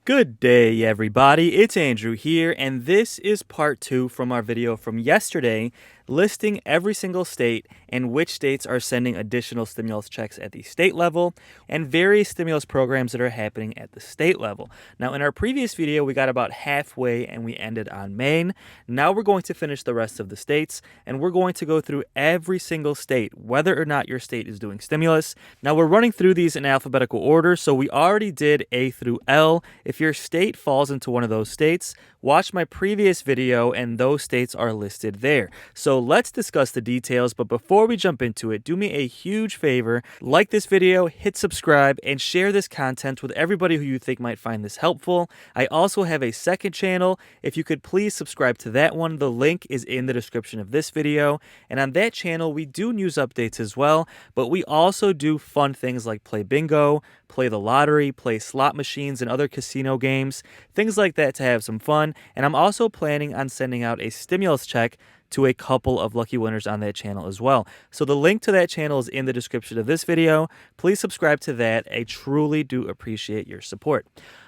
Good day, everybody. It's Andrew here, and this is part 2 from our video from yesterday, listing every single state and which states are sending additional stimulus checks at the state level and various stimulus programs that are happening at the state level. Now, in our previous video, we got about halfway and we ended on Maine. Now we're going to finish the rest of the states, and we're going to go through every single state, whether or not your state is doing stimulus. Now, we're running through these in alphabetical order, so we already did A through L. If your state falls into one of those states, watch my previous video and those states are listed there. So let's discuss the details, but before we jump into it, do me a huge favor, like this video, hit subscribe, and share this content with everybody who you think might find this helpful. I also have a second channel. If you could please subscribe to that one, the link is in the description of this video. And on that channel, we do news updates as well, but we also do fun things like play bingo, play the lottery, play slot machines and other casino games, things like that to have some fun. And I'm also planning on sending out a stimulus check to a couple of lucky winners on that channel as well. So the link to that channel is in the description of this video. Please subscribe to that. I truly do appreciate your support.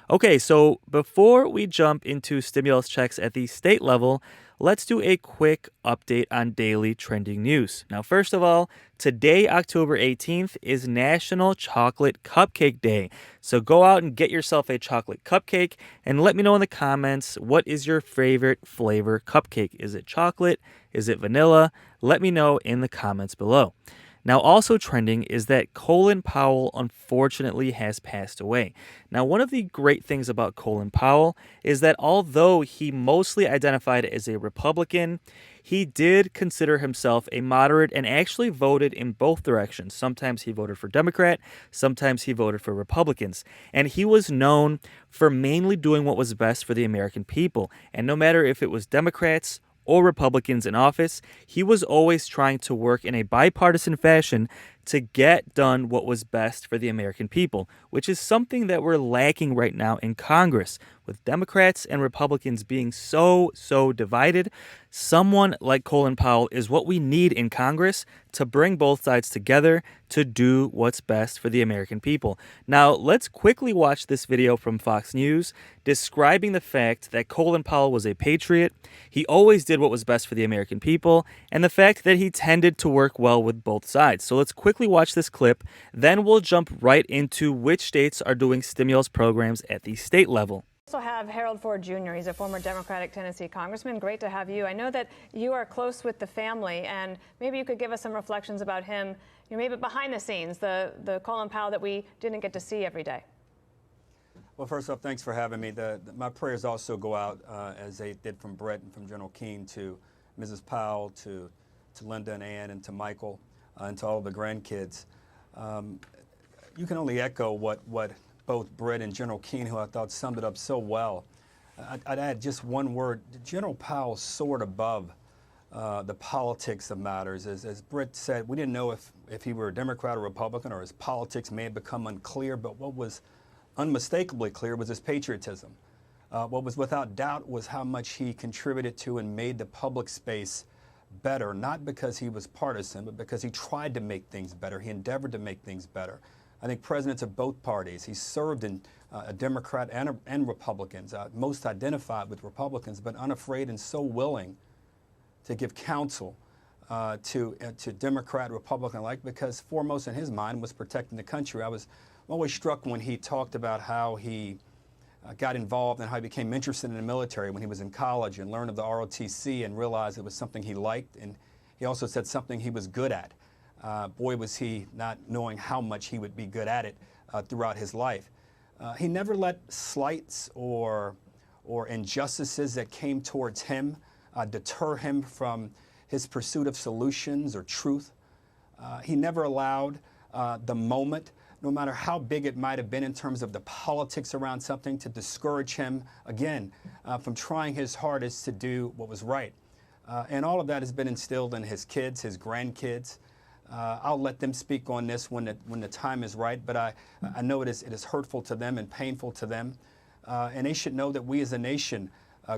Okay, so before we jump into stimulus checks at the state level, let's do a quick update on daily trending news. Now, first of all, today, October 18th, is National Chocolate Cupcake Day. So go out and get yourself a chocolate cupcake and let me know in the comments, what is your favorite flavor cupcake? Is it chocolate? Is it vanilla? Let me know in the comments below. Now, also trending is that Colin Powell unfortunately has passed away. Now, one of the great things about Colin Powell is that although he mostly identified as a Republican, he did consider himself a moderate and actually voted in both directions. Sometimes he voted for Democrat, sometimes he voted for Republicans. And he was known for mainly doing what was best for the American people. And no matter if it was Democrats or Republicans in office, he was always trying to work in a bipartisan fashion to get done what was best for the American people, which is something that we're lacking right now in Congress. With Democrats and Republicans being so divided, someone like Colin Powell is what we need in Congress to bring both sides together to do what's best for the American people. Now, let's quickly watch this video from Fox News describing the fact that Colin Powell was a patriot, he always did what was best for the American people, and the fact that he tended to work well with both sides. So let's quickly watch this clip, then we'll jump right into which states are doing stimulus programs at the state level. We also have Harold Ford Jr. He's a former Democratic Tennessee congressman. Great to have you. I know that you are close with the family, and maybe you could give us some reflections about him, maybe behind the scenes, the Colin Powell that we didn't get to see every day. Well, first off, thanks for having me. My prayers also go out, as they did from Brett and from General Keene, to Mrs. Powell, to Linda and Ann, and to Michael, and to all of the grandkids. You can only echo what both Brett and General Keene, who I thought summed it up so well. I'd add just one word. General Powell soared above the politics of matters. As Brett said, we didn't know if he were a Democrat or Republican, or his politics may have become unclear, but what was unmistakably clear was his patriotism. What was without doubt was how much he contributed to and made the public space better, not because he was partisan, but because he tried to make things better. He endeavored to make things better. I think presidents of both parties, he served in a Democrat and Republicans, most identified with Republicans, but unafraid and so willing to give counsel to Democrat, Republican alike, because foremost in his mind was protecting the country. I was always struck when he talked about how he got involved and how he became interested in the military when he was in college and learned of the ROTC and realized it was something he liked, and he also said something he was good at. Boy, was he not knowing how much he would be good at it throughout his life. He never let slights or injustices that came towards him deter him from his pursuit of solutions or truth. He never allowed the moment, no matter how big it might have been in terms of the politics around something, to discourage him, again, from trying his hardest to do what was right. And all of that has been instilled in his kids, his grandkids. I'll let them speak on this when the time is right, but I know it is hurtful to them and painful to them. And they should know that we as a nation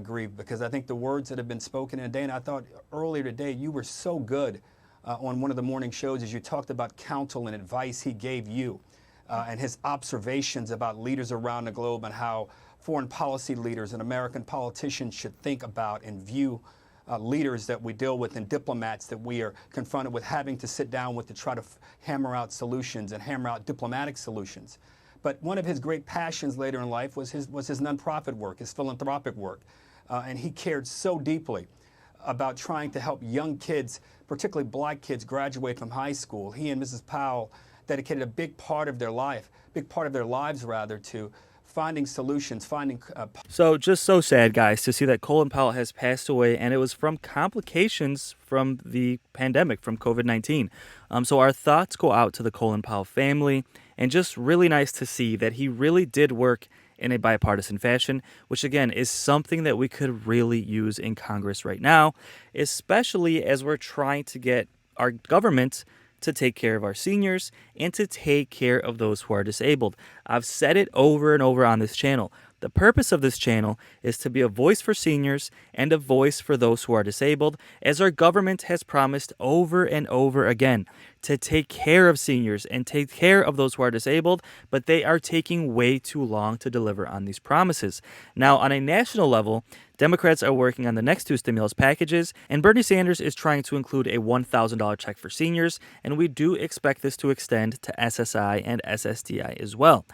grieve, because I think the words that have been spoken in a day, and I thought earlier today you were so good on one of the morning shows as you talked about counsel and advice he gave you and his observations about leaders around the globe and how foreign policy leaders and American politicians should think about and view leaders that we deal with and diplomats that we are confronted with having to sit down with to try to hammer out solutions and hammer out diplomatic solutions. But one of his great passions later in life was his nonprofit work, his philanthropic work. And he cared so deeply about trying to help young kids, particularly black kids, graduate from high school. He and Mrs. Powell dedicated a big part of their lives, to finding solutions, So just so sad, guys, to see that Colin Powell has passed away, and it was from complications from the pandemic, from COVID-19. So our thoughts go out to the Colin Powell family, and just really nice to see that he really did work in a bipartisan fashion, which again is something that we could really use in Congress right now, especially as we're trying to get our government to take care of our seniors and to take care of those who are disabled. I've said it over and over on this channel. The purpose of this channel is to be a voice for seniors and a voice for those who are disabled, as our government has promised over and over again to take care of seniors and take care of those who are disabled, but they are taking way too long to deliver on these promises. Now, on a national level, Democrats are working on the next two stimulus packages, and Bernie Sanders is trying to include a $1,000 check for seniors, and we do expect this to extend to SSI and SSDI as well.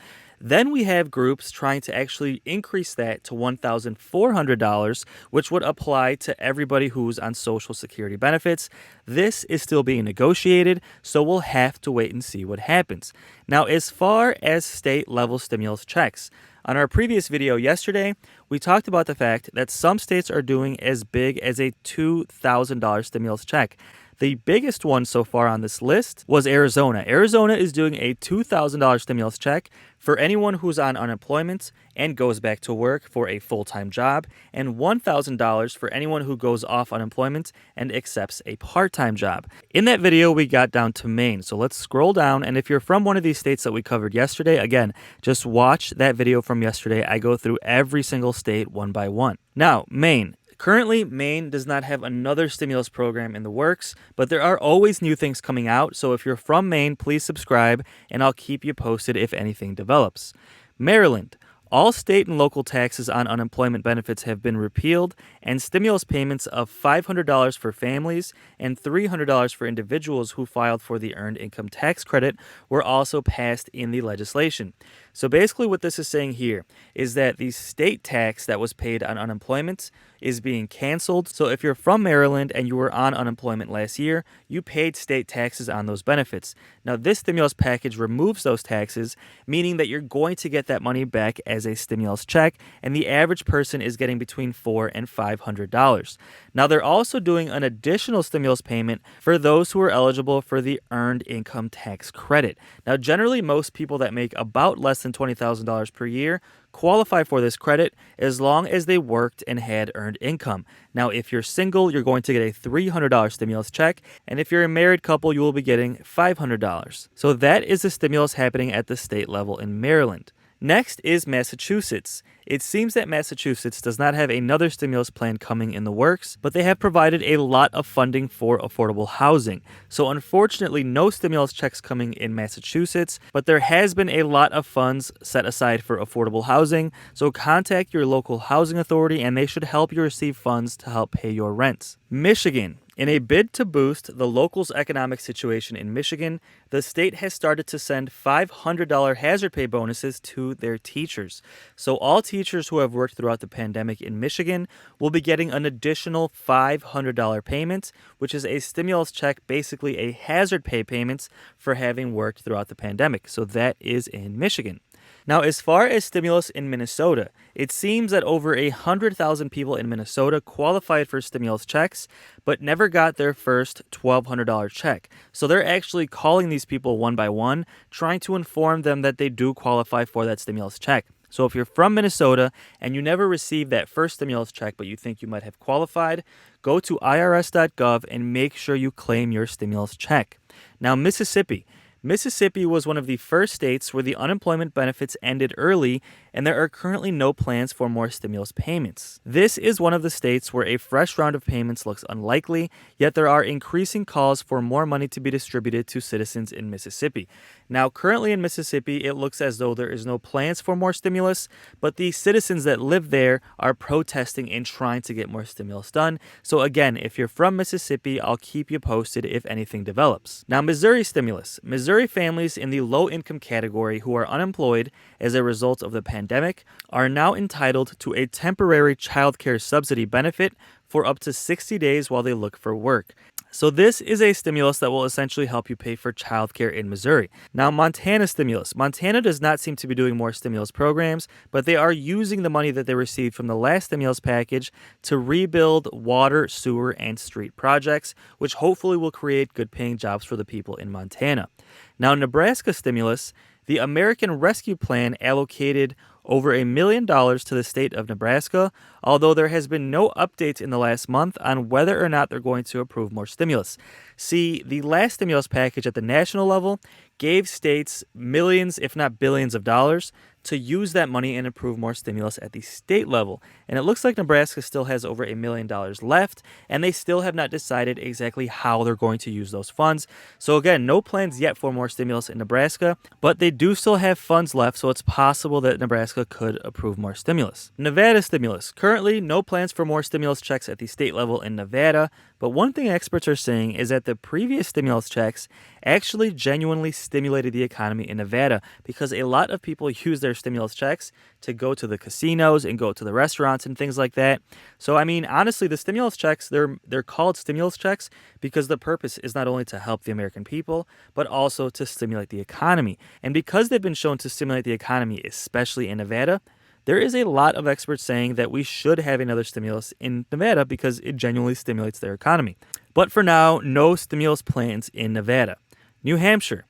Then we have groups trying to actually increase that to $1,400, which would apply to everybody who's on Social Security benefits. This is still being negotiated, so we'll have to wait and see what happens. Now, as far as state-level stimulus checks, on our previous video yesterday, we talked about the fact that some states are doing as big as a $2,000 stimulus check. The biggest one so far on this list was Arizona. Arizona is doing a $2,000 stimulus check for anyone who's on unemployment and goes back to work for a full-time job, and $1,000 for anyone who goes off unemployment and accepts a part-time job. In that video, we got down to Maine. So let's scroll down, and if you're from one of these states that we covered yesterday, again, just watch that video from yesterday. I go through every single state one by one. Now, Maine. Currently, Maine does not have another stimulus program in the works, but there are always new things coming out, so if you're from Maine, please subscribe, and I'll keep you posted if anything develops. Maryland. All state and local taxes on unemployment benefits have been repealed, and stimulus payments of $500 for families and $300 for individuals who filed for the Earned Income Tax Credit were also passed in the legislation. So basically what this is saying here is that the state tax that was paid on unemployment is being canceled. So if you're from Maryland and you were on unemployment last year, you paid state taxes on those benefits. Now this stimulus package removes those taxes, meaning that you're going to get that money back as a stimulus check, and the average person is getting between $400 and $500. Now they're also doing an additional stimulus payment for those who are eligible for the Earned Income Tax Credit. Now generally most people that make about less than $20,000 per year qualify for this credit as long as they worked and had earned income. Now, if you're single, you're going to get a $300 stimulus check, and if you're a married couple, you will be getting $500. So that is the stimulus happening at the state level in Maryland. Next is Massachusetts. It seems that Massachusetts does not have another stimulus plan coming in the works, but they have provided a lot of funding for affordable housing. So unfortunately, no stimulus checks coming in Massachusetts, but there has been a lot of funds set aside for affordable housing. So contact your local housing authority and they should help you receive funds to help pay your rents. Michigan. In a bid to boost the locals' economic situation in Michigan, the state has started to send $500 hazard pay bonuses to their teachers. So all teachers who have worked throughout the pandemic in Michigan will be getting an additional $500 payment, which is a stimulus check, basically a hazard pay payment for having worked throughout the pandemic. So that is in Michigan. Now, as far as stimulus in Minnesota, it seems that over 100,000 people in Minnesota qualified for stimulus checks, but never got their first $1,200 check. So they're actually calling these people one by one, trying to inform them that they do qualify for that stimulus check. So if you're from Minnesota and you never received that first stimulus check, but you think you might have qualified, go to irs.gov and make sure you claim your stimulus check. Now, Mississippi. Mississippi was one of the first states where the unemployment benefits ended early, and there are currently no plans for more stimulus payments. This is one of the states where a fresh round of payments looks unlikely, yet there are increasing calls for more money to be distributed to citizens in Mississippi. Now, currently in Mississippi, it looks as though there is no plans for more stimulus, but the citizens that live there are protesting and trying to get more stimulus done. So again, if you're from Mississippi, I'll keep you posted if anything develops. Now, Missouri stimulus. Missouri families in the low-income category who are unemployed as a result of the pandemic are now entitled to a temporary child care subsidy benefit for up to 60 days while they look for work. So this is a stimulus that will essentially help you pay for childcare in Missouri. Now, Montana stimulus. Montana does not seem to be doing more stimulus programs, but they are using the money that they received from the last stimulus package to rebuild water, sewer, and street projects, which hopefully will create good-paying jobs for the people in Montana. Now, Nebraska stimulus. The American Rescue Plan allocated over $1 million to the state of Nebraska, although there has been no update in the last month on whether or not they're going to approve more stimulus. See, the last stimulus package at the national level gave states millions, if not billions of dollars to use that money and approve more stimulus at the state level. And it looks like Nebraska still has over $1 million left, and they still have not decided exactly how they're going to use those funds. So again, no plans yet for more stimulus in Nebraska, but they do still have funds left, so it's possible that Nebraska could approve more stimulus. Nevada stimulus. Currently, no plans for more stimulus checks at the state level in Nevada, but one thing experts are saying is that the previous stimulus checks actually genuinely stimulated the economy in Nevada because a lot of people use their stimulus checks to go to the casinos and go to the restaurants and things like that. So, I mean, honestly, the stimulus checks, they're called stimulus checks because the purpose is not only to help the American people, but also to stimulate the economy. And because they've been shown to stimulate the economy, especially in Nevada, there is a lot of experts saying that we should have another stimulus in Nevada because it genuinely stimulates their economy. But for now, no stimulus plans in Nevada. New Hampshire.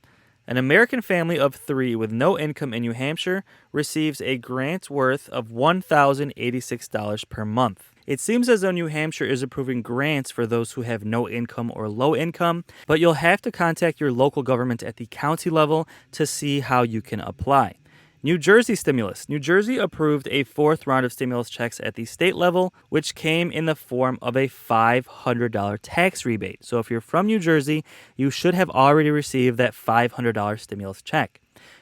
An American family of 3 with no income in New Hampshire receives a grant worth of $1,086 per month. It seems as though New Hampshire is approving grants for those who have no income or low income, but you'll have to contact your local government at the county level to see how you can apply. New Jersey stimulus. New Jersey approved a 4th round of stimulus checks at the state level, which came in the form of a $500 tax rebate. So if you're from New Jersey, you should have already received that $500 stimulus check.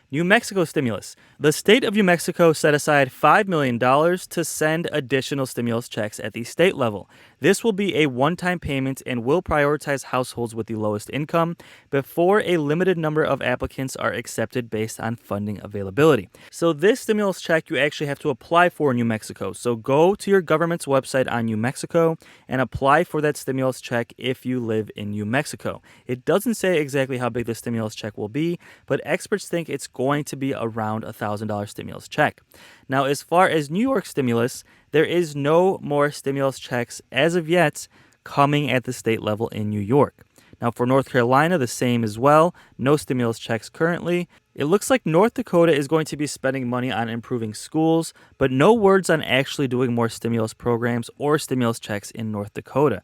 New Mexico stimulus. The state of New Mexico set aside $5 million to send additional stimulus checks at the state level. This will be a one-time payment and will prioritize households with the lowest income before a limited number of applicants are accepted based on funding availability. So this stimulus check you actually have to apply for in New Mexico. So go to your government's website on New Mexico and apply for that stimulus check if you live in New Mexico. It doesn't say exactly how big the stimulus check will be, but experts think it's going to be around $1,000 stimulus check. Now, as far as New York stimulus, there is no more stimulus checks as of yet coming at the state level in New York. Now, for North Carolina, the same as well. No stimulus checks currently. It looks like North Dakota is going to be spending money on improving schools, but no words on actually doing more stimulus programs or stimulus checks in North Dakota.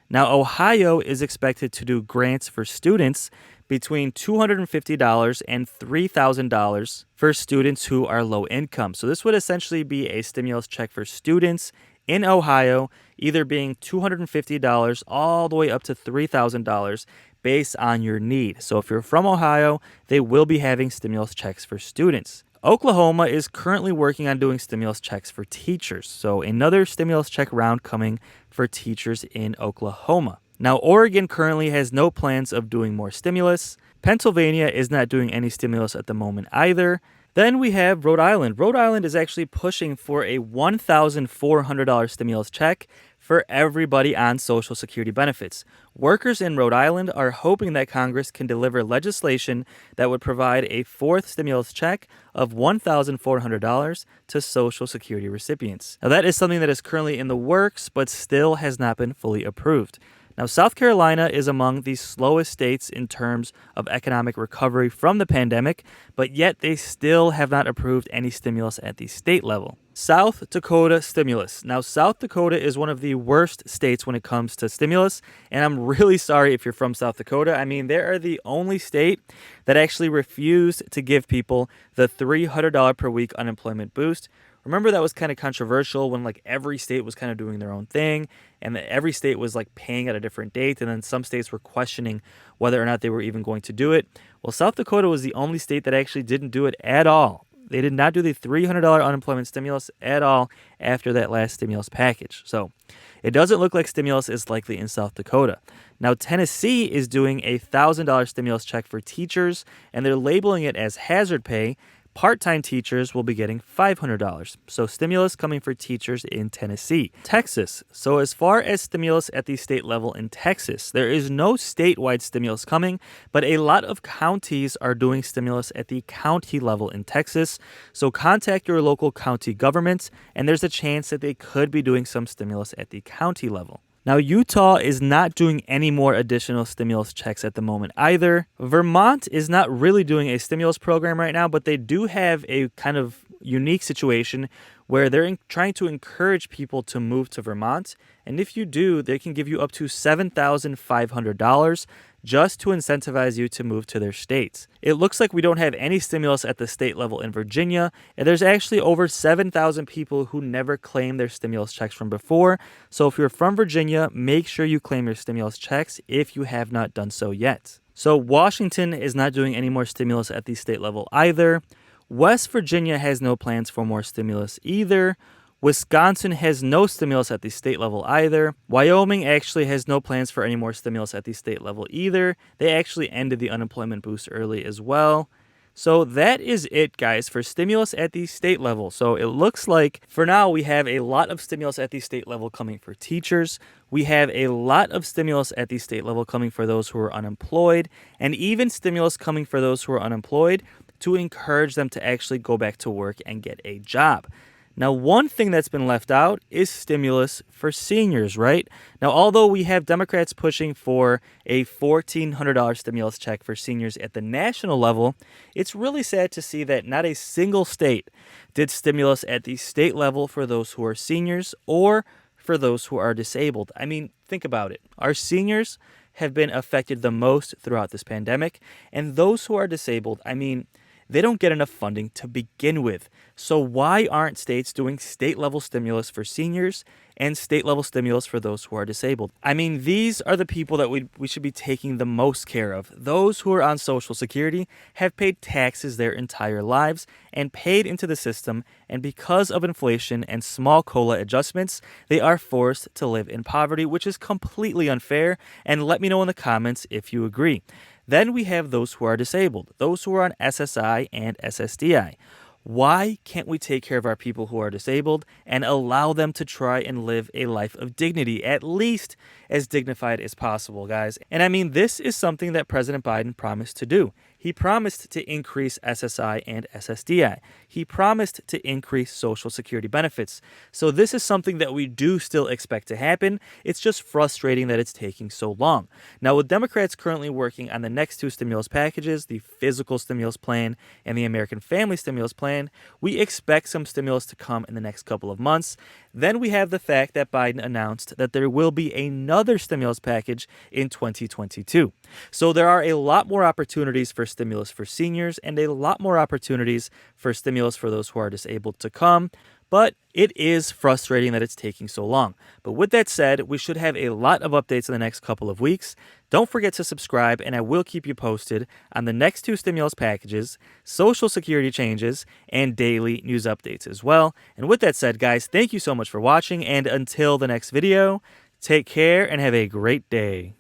Now, Ohio is expected to do grants for students between $250 and $3,000 for students who are low income. So this would essentially be a stimulus check for students in Ohio, either being $250 all the way up to $3,000 based on your need. So if you're from Ohio, they will be having stimulus checks for students. Oklahoma is currently working on doing stimulus checks for teachers. So another stimulus check round coming for teachers in Oklahoma. Now, Oregon currently has no plans of doing more stimulus. Pennsylvania is not doing any stimulus at the moment either. Then we have Rhode Island. Rhode Island is actually pushing for a $1,400 stimulus check for everybody on Social Security benefits. Workers in Rhode Island are hoping that Congress can deliver legislation that would provide a 4th stimulus check of $1,400 to Social Security recipients. Now, that is something that is currently in the works, but still has not been fully approved. Now, South Carolina is among the slowest states in terms of economic recovery from the pandemic, but yet they still have not approved any stimulus at the state level. South Dakota stimulus. Now, South Dakota is one of the worst states when it comes to stimulus, and I'm really sorry if you're from South Dakota. I mean, they are the only state that actually refused to give people the $300 per week unemployment boost. Remember, that was kind of controversial when like every state was kind of doing their own thing, and that every state was like paying at a different date, and then some states were questioning whether or not they were even going to do it. Well, South Dakota was the only state that actually didn't do it at all. They did not do the $300 unemployment stimulus at all after that last stimulus package. So it doesn't look like stimulus is likely in South Dakota. Now, Tennessee is doing a $1,000 stimulus check for teachers, and they're labeling it as hazard pay. Part-time teachers will be getting $500. So stimulus coming for teachers in Tennessee. Texas. So as far as stimulus at the state level in Texas, there is no statewide stimulus coming, but a lot of counties are doing stimulus at the county level in Texas. So contact your local county governments, and there's a chance that they could be doing some stimulus at the county level. Now, Utah is not doing any more additional stimulus checks at the moment either. Vermont is not really doing a stimulus program right now, but they do have a kind of unique situation where they're trying to encourage people to move to Vermont. And if you do, they can give you up to $7,500 just to incentivize you to move to their states. It looks like we don't have any stimulus at the state level in Virginia, and there's actually over 7,000 people who never claimed their stimulus checks from before. So if you're from Virginia, make sure you claim your stimulus checks if you have not done so yet. So Washington is not doing any more stimulus at the state level either. West Virginia has no plans for more stimulus either. Wisconsin has no stimulus at the state level either. Wyoming actually has no plans for any more stimulus at the state level either. They actually ended the unemployment boost early as well. So that is it, guys, for stimulus at the state level. So it looks like for now we have a lot of stimulus at the state level coming for teachers. We have a lot of stimulus at the state level coming for those who are unemployed, and even stimulus coming for those who are unemployed to encourage them to actually go back to work and get a job. Now, one thing that's been left out is stimulus for seniors, right? Now, although we have Democrats pushing for a $1,400 stimulus check for seniors at the national level, it's really sad to see that not a single state did stimulus at the state level for those who are seniors or for those who are disabled. I mean, think about it. Our seniors have been affected the most throughout this pandemic, and those who are disabled, I mean, they don't get enough funding to begin with. So why aren't states doing state-level stimulus for seniors and state-level stimulus for those who are disabled? I mean, these are the people that we should be taking the most care of. Those who are on Social Security have paid taxes their entire lives and paid into the system, and because of inflation and small COLA adjustments, they are forced to live in poverty, which is completely unfair, and let me know in the comments if you agree. Then we have those who are disabled, those who are on SSI and SSDI. Why can't we take care of our people who are disabled and allow them to try and live a life of dignity, at least as dignified as possible, guys? And I mean, this is something that President Biden promised to do. He promised to increase SSI and SSDI. He promised to increase Social Security benefits. So this is something that we do still expect to happen. It's just frustrating that it's taking so long. Now, with Democrats currently working on the next two stimulus packages, the physical stimulus plan and the American Family Stimulus Plan, we expect some stimulus to come in the next couple of months. Then we have the fact that Biden announced that there will be another stimulus package in 2022. So there are a lot more opportunities for stimulus for seniors and a lot more opportunities for stimulus for those who are disabled to come. But it is frustrating that it's taking so long. But with that said, we should have a lot of updates in the next couple of weeks. Don't forget to subscribe, and I will keep you posted on the next two stimulus packages, Social Security changes, and daily news updates as well. And with that said, guys, thank you so much for watching, and until the next video, take care and have a great day.